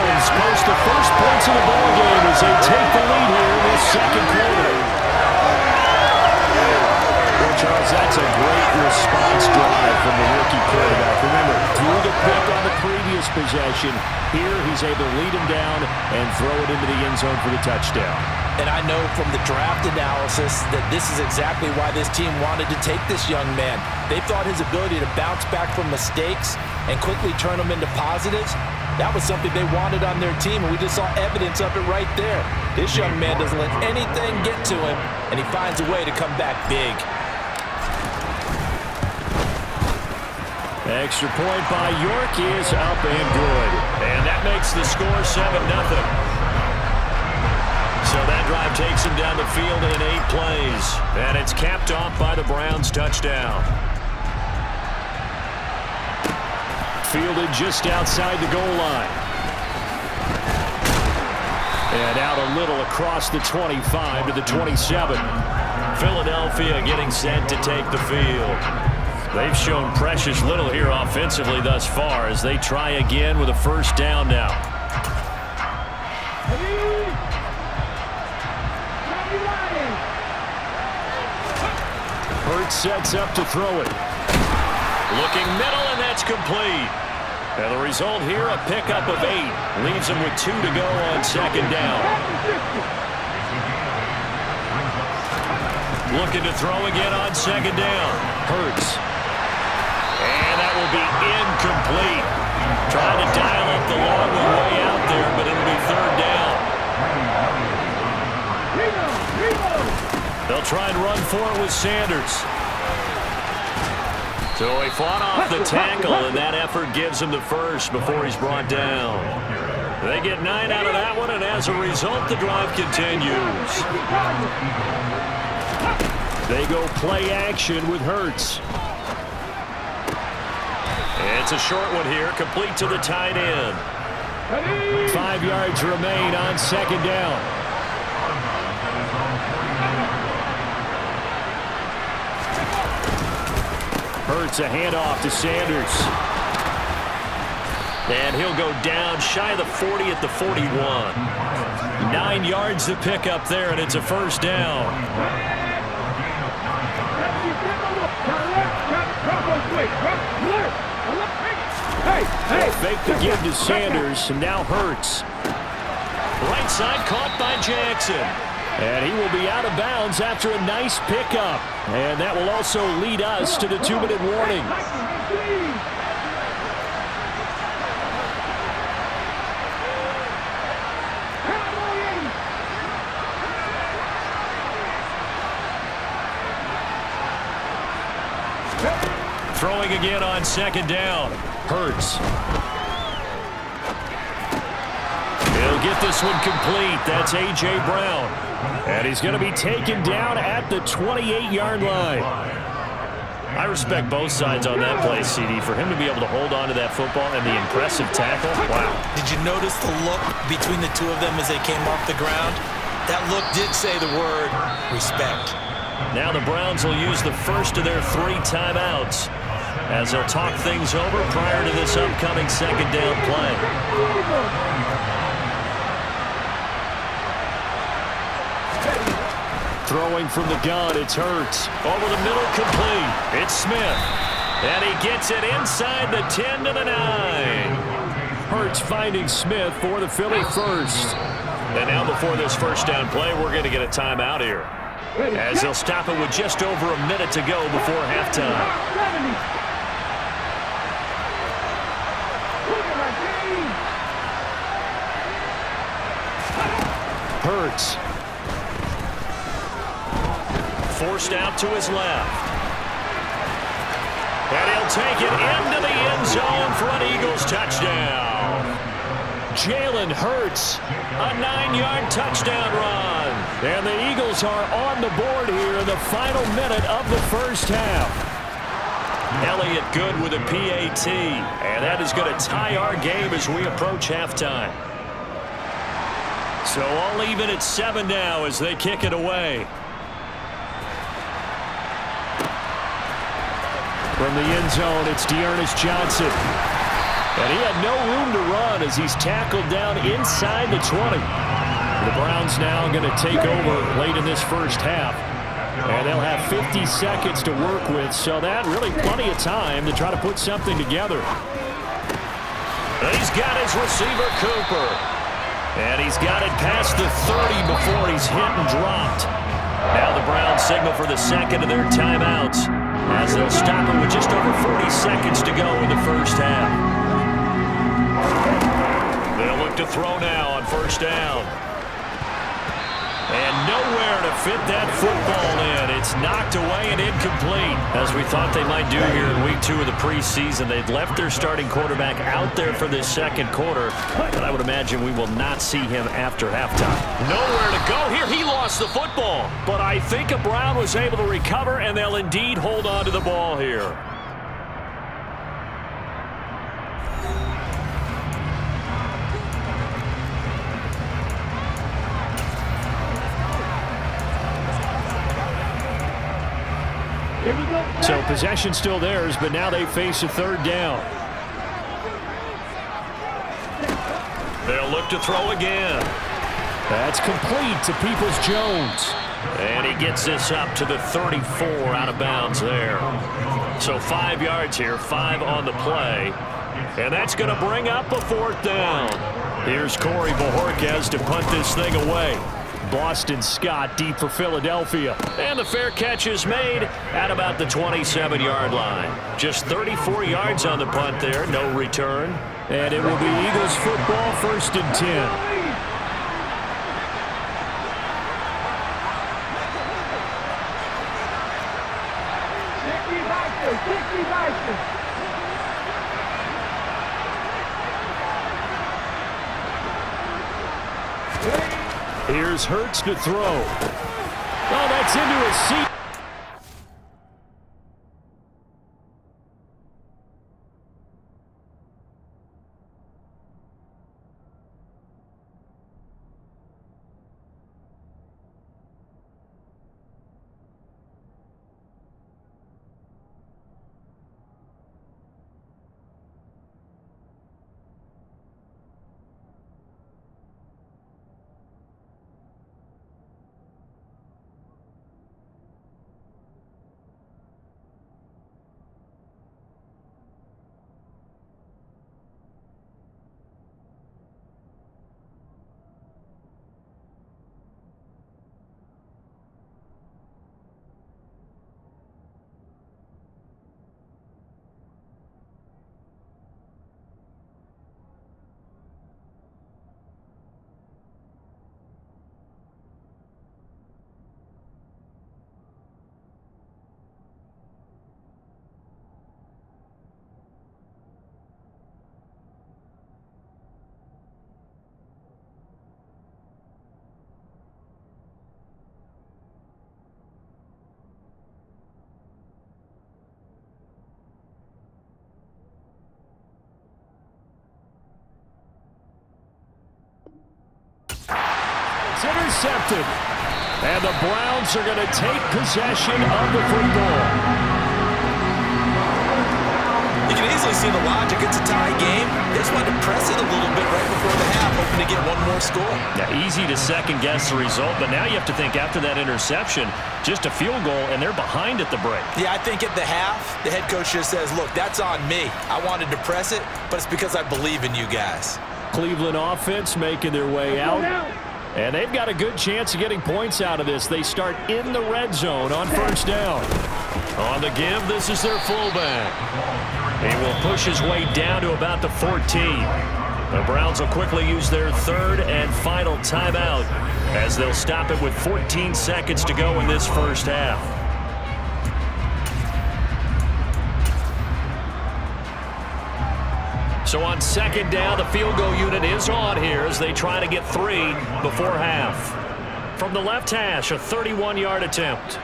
Browns post the first points of the ballgame as they take the lead here in this second quarter. Well, Charles, that's a great response drive from the rookie quarterback. Remember, threw the pick on the previous possession. Here, he's able to lead him down and throw it into the end zone for the touchdown. And I know from the draft analysis that this is exactly why this team wanted to take this young man. They thought his ability to bounce back from mistakes and quickly turn them into positives, that was something they wanted on their team, and we just saw evidence of it right there. This young man doesn't let anything get to him, and he finds a way to come back big. Extra point by York is up and good. And that makes the score 7-0. So that drive takes him down the field in 8 plays. And it's capped off by the Browns' touchdown. Fielded just outside the goal line. And out a little across the 25 to the 27. Philadelphia getting set to take the field. They've shown precious little here offensively thus far as they try again with a first down now. Hurts sets up to throw it. Looking middle, and that's complete. And the result here, a pickup of 8. Leaves him with 2 to go on second down. Looking to throw again on second down. Hurts. And that will be incomplete. Trying to dial up the long way out there, but it'll be third down. They'll try and run for it with Sanders. So he fought off the tackle, and that effort gives him the first before he's brought down. They get 9 out of that one, and as a result, the drive continues. They go play action with Hurts. It's a short one here, complete to the tight end. 5 yards remain on second down. Hurts a handoff to Sanders. And he'll go down shy of the 40 at the 41. 9 yards to pick up there, and it's a first down. Fake the give to Sanders, and now Hurts. Right side caught by Jackson. And he will be out of bounds after a nice pickup. And that will also lead us to the 2-minute warning. Throwing again on second down. Hurts. He'll get this one complete. That's A.J. Brown. And he's going to be taken down at the 28-yard line. I respect both sides on that play, CD. For him to be able to hold on to that football and the impressive tackle, wow. Did you notice the look between the two of them as they came off the ground? That look did say the word respect. Now the Browns will use the first of their 3 timeouts as they'll talk things over prior to this upcoming second down play. Throwing from the gun, it's Hurts. Over the middle, complete. It's Smith. And he gets it inside the 10 to the 9. Hurts finding Smith for the Philly first. And now before this first down play, we're going to get a timeout here, as they'll stop it with just over a minute to go before halftime. Hurts. Forced out to his left. And he'll take it into the end zone for an Eagles touchdown. Jalen Hurts, a 9-yard touchdown run. And the Eagles are on the board here in the final minute of the first half. Elliott good with a PAT. And that is going to tie our game as we approach halftime. So all even at 7 now as they kick it away. From the end zone, it's Dearness Johnson. And he had no room to run as he's tackled down inside the 20. The Browns now going to take over late in this first half. And they'll have 50 seconds to work with, so that really plenty of time to try to put something together. He's got his receiver, Cooper. And he's got it past the 30 before he's hit and dropped. Now the Browns signal for the second of their timeouts as they'll stop it with just over 40 seconds to go in the first half. They'll look to throw now on first down. And nowhere to fit that football in. It's knocked away and incomplete. As we thought they might do here in week 2 of the preseason, they'd left their starting quarterback out there for this second quarter. But I would imagine we will not see him after halftime. Nowhere to go here. He lost the football. But I think a Brown was able to recover, and they'll indeed hold on to the ball here. So possession still theirs, but now they face a third down. They'll look to throw again. That's complete to Peoples-Jones. And he gets this up to the 34 out of bounds there. So 5 yards here, 5 on the play. And that's going to bring up a fourth down. Here's Corey Bojorquez to punt this thing away. Boston Scott deep for Philadelphia. And the fair catch is made at about the 27-yard line. Just 34 yards on the punt there, no return. And it will be Eagles football, 1st and 10. Here's Hurts to throw. Oh, that's into his seat. Intercepted. And the Browns are going to take possession of the football. You can easily see the logic. It's a tie game. They just wanted to press it a little bit right before the half, hoping to get one more score. Yeah, easy to second-guess the result, but now you have to think after that interception, just a field goal, and they're behind at the break. Yeah, I think at the half, the head coach just says, look, that's on me. I wanted to press it, but it's because I believe in you guys. Cleveland offense making their way out. And they've got a good chance of getting points out of this. They start in the red zone on first down. On the give, this is their fullback. He will push his way down to about the 14. The Browns will quickly use their third and final timeout as they'll stop it with 14 seconds to go in this first half. So on second down, the field goal unit is on here as they try to get 3 before half. From the left hash, a 31-yard attempt.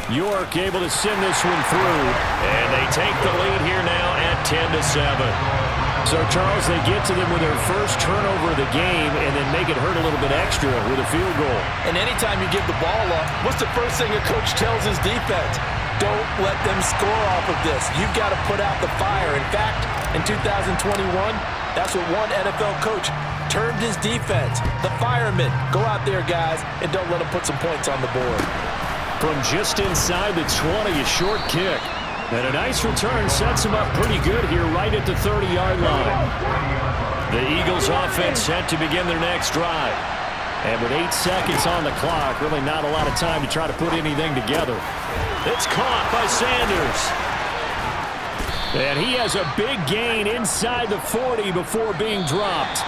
York able to send this one through. And they take the lead here now at 10-7. So, Charles, they get to them with their first turnover of the game and then make it hurt a little bit extra with a field goal. And anytime you give the ball up, what's the first thing a coach tells his defense? don't let them score off of this. You've got to put out the fire. In fact, in 2021, that's what one NFL coach termed his defense. The firemen. Go out there, guys, and don't let them put some points on the board. From just inside the 20, a short kick. And a nice return sets him up pretty good here right at the 30-yard line. The Eagles offense set to begin their next drive. And with 8 seconds on the clock, really not a lot of time to try to put anything together. It's caught by Sanders. And he has a big gain inside the 40 before being dropped.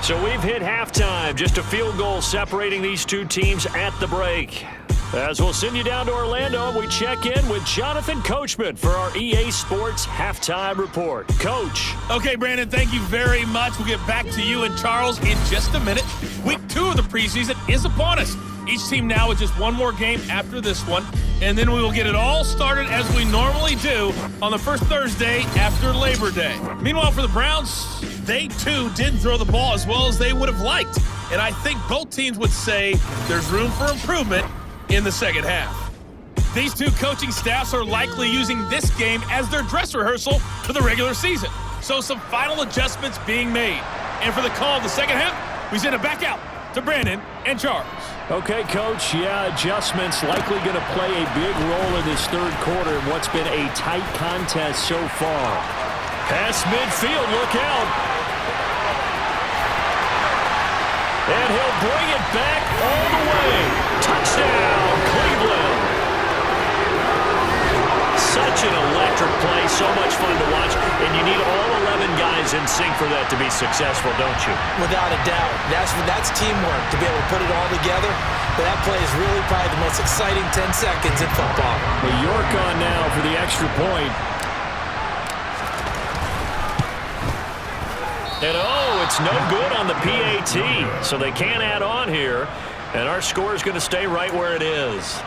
So we've hit halftime. Just a field goal separating these two teams at the break. As we'll send you down to Orlando, we check in with Jonathan Coachman for our EA Sports Halftime Report. Coach. Okay, Brandon, thank you very much. We'll get back to you and Charles in just a minute. Week 2 of the preseason is upon us. Each team now with just one more game after this one, and then we will get it all started as we normally do on the first Thursday after Labor Day. Meanwhile, for the Browns, they too didn't throw the ball as well as they would have liked, and I think both teams would say there's room for improvement in the second half. These two coaching staffs are likely using this game as their dress rehearsal for the regular season. So some final adjustments being made. And for the call of the second half, we send it back out to Brandon and Charles. Okay, Coach. Yeah, adjustments likely going to play a big role in this third quarter in what's been a tight contest so far. Pass midfield, look out. And he'll bring it back all the way. Touchdown, Cleveland. Such an electric play, so much fun to watch, and you need all 11 guys in sync for that to be successful, don't you? Without a doubt. That's teamwork, to be able to put it all together. But that play is really probably the most exciting 10 seconds in football. New York on now for the extra point. And it's no good on the PAT, so they can't add on here. And our score is going to stay right where it is.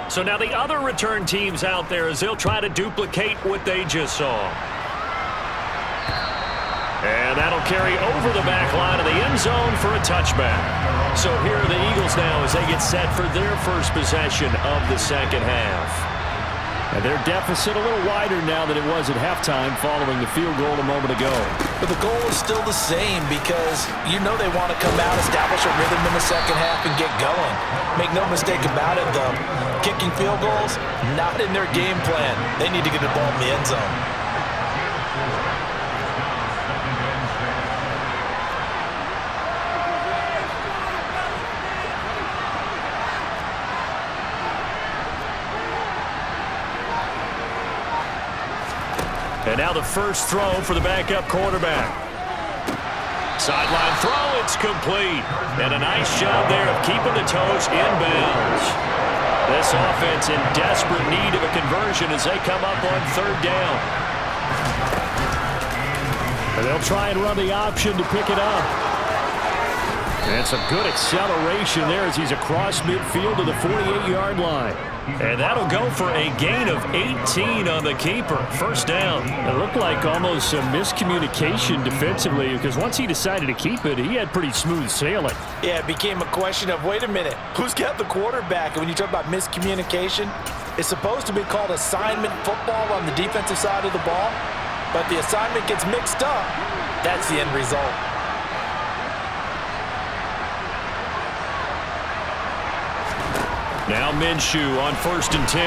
So now the other return teams out there as they'll try to duplicate what they just saw. And that'll carry over the back line of the end zone for a touchback. So here are the Eagles now as they get set for their first possession of the second half. And their deficit a little wider now than it was at halftime following the field goal a moment ago. But the goal is still the same because you know they want to come out, establish a rhythm in the second half, and get going. Make no mistake about it, though. Kicking field goals, not in their game plan. They need to get the ball in the end zone. And now the first throw for the backup quarterback. Sideline throw, it's complete. And a nice job there of keeping the toes in bounds. This offense in desperate need of a conversion as they come up on third down. And they'll try and run the option to pick it up. And some good acceleration there as he's across midfield to the 48-yard line. And that'll go for a gain of 18 on the keeper. First down. It looked like almost some miscommunication defensively because once he decided to keep it, he had pretty smooth sailing. Yeah, it became a question of, wait a minute, who's got the quarterback? And when you talk about miscommunication, it's supposed to be called assignment football on the defensive side of the ball. But the assignment gets mixed up. That's the end result. Now Minshew on 1st and 10.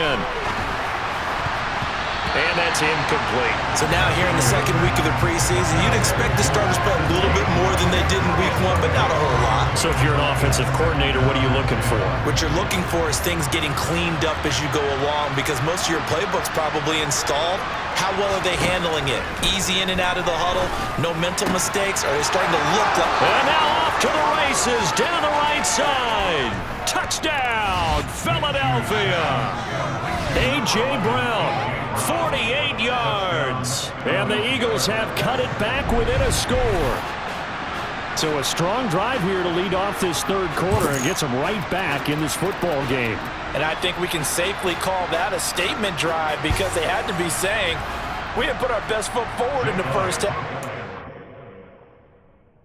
And that's incomplete. So now here in the second week of the preseason, you'd expect the starters to play a little bit more than they did in week 1, but not a whole lot. So if you're an offensive coordinator, what are you looking for? What you're looking for is things getting cleaned up as you go along because most of your playbook's probably installed. How well are they handling it? Easy in and out of the huddle? No mental mistakes? Are they starting to look like... And now off to the races, down the right side. Touchdown, Philadelphia. A.J. Brown, 48 yards. And the Eagles have cut it back within a score. So a strong drive here to lead off this third quarter and gets them right back in this football game. And I think we can safely call that a statement drive because they had to be saying, we didn't put our best foot forward in the first half.